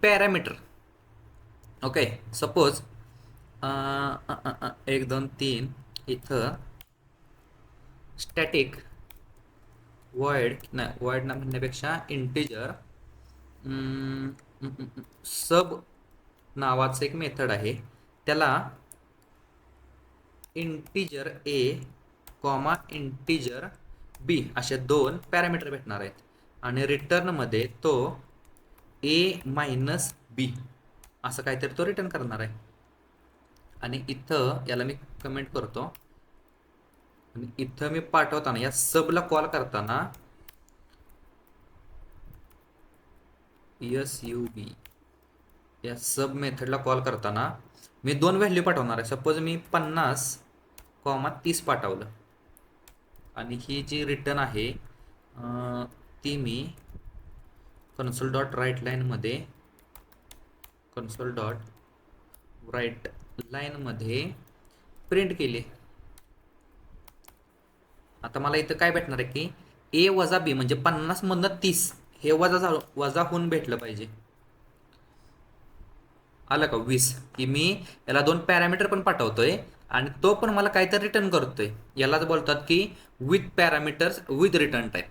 Parameter. Okay, suppose 1 2 3 इथं static void ना म्हणण्यापेक्षा इंटिजर सब नावाचं एक मेथड आहे. त्याला इंटिजर ए कॉमा इंटिजर बी असे 2 पॅरामीटर भेटणार आहेत आणि रिटर्नमध्ये तो ए मायनस बी असं काहीतरी तो रिटर्न करणार आहे. आणि इथं याला मी कमेंट करतो आणि इथं मी पाठवताना या सबला कॉल करताना SUB या सब मेथडला कॉल करताना मी 2 व्हॅल्यू पाठवणार आहे. सपोज मी 50,30 पाठवलं आणि ही जी रिटर्न आहे ती मी कन्सोल डॉट राईट लाईनमध्ये प्रिंट केली. आता मला इथं काय भेटणार आहे की ए वजा बी म्हणजे 50 मधनं 30 हे वजा होऊन भेटलं पाहिजे. आलं का 20 की मी याला 2 पॅरामीटर पण पाठवतोय आणि तो पण मला काहीतरी रिटर्न करतोय. यालाच बोलतात की with parameters with return type.